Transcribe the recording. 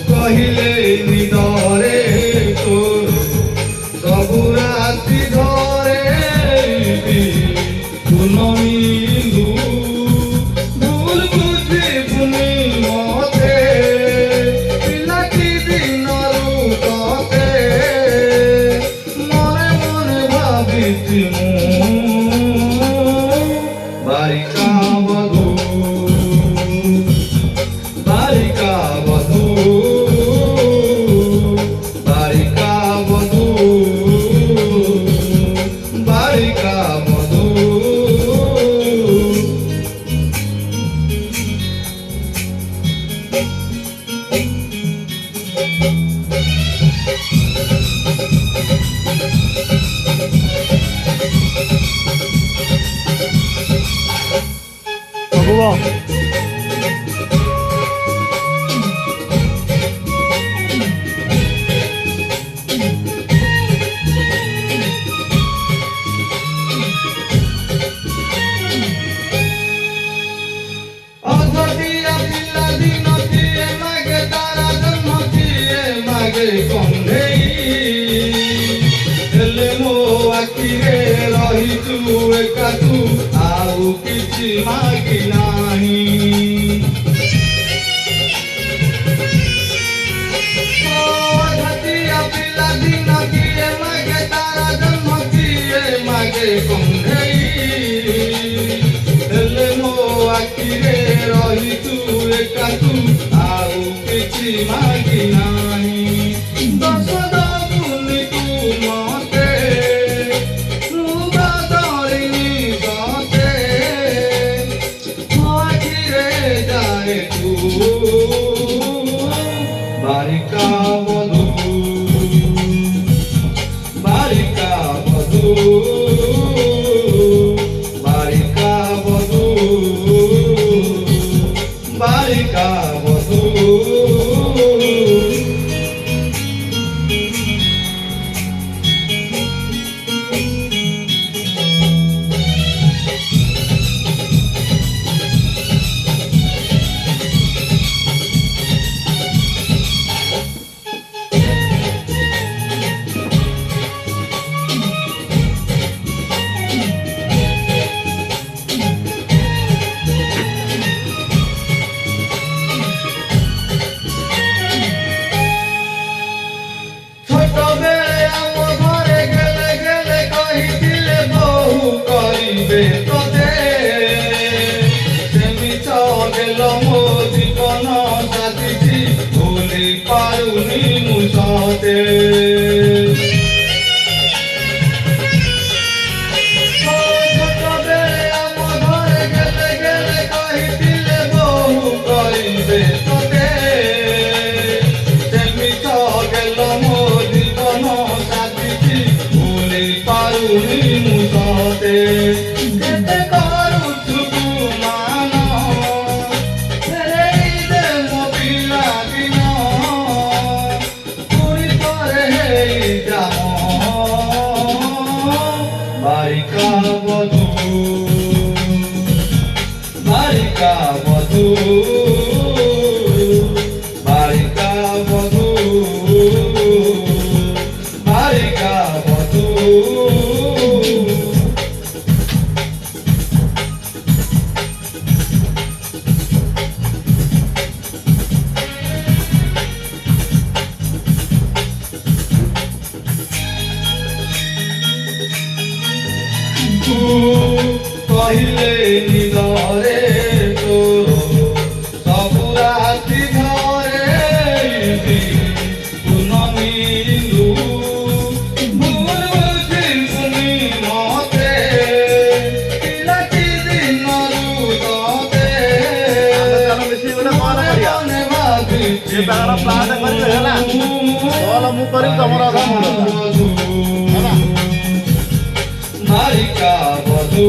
কহিলে নিদরে তোর সবু রাত্রি ধরে পুনমিলু ভুল বুঝি পুনি মতে পিলাটি দিনরু ততে মনে মনে ভাবিছি বারিকা বধূ বারিকা বধূ বারিকা বধূ বারিকা বধূ ଆଉ କିଛି ମାଗି ନାହିଁ ପିଲା ଦିନ କିଏ ମାଗେ ତାର ଜନ୍ମ କିଏ ମାଗେ କଣ୍ଢେଇ ହେଲେ ମୋ ଆଖିରେ ରହିଛୁ ଏକା ତୁ ଆଉ କିଛି ମାଗି ନାହିଁ ଦୋଷ ଦବୁନି ତୁ ମତେ ମୁଁ ବଦଳିନି ତତେ ମୋ ଆଖିରେ ଯାଏ ତୁ ବାରିକା ବଧୂ ବାରିକା ବଧୂ ବାରିକା ବଧୂ ବାରିକା ବଧୂ পারুনি মুসাতে গেলে গেলে কহিলে বহু করিবে তোতে সেমিত গেল মো জীবন সাথী ভুলি পারুনি মুসাতে কেতে করুছু তু মান বারিকা বধূ বারিকা বধূ বারিকা বধূ বারিকা বধূ কহিলে নিদরে তোর সবু রাত্রি ধরে পুনমিলু ভুল বুঝি পুনি মতে পিলাটি দিনরু ততে মনে ভাবিছি বারিকা বধূ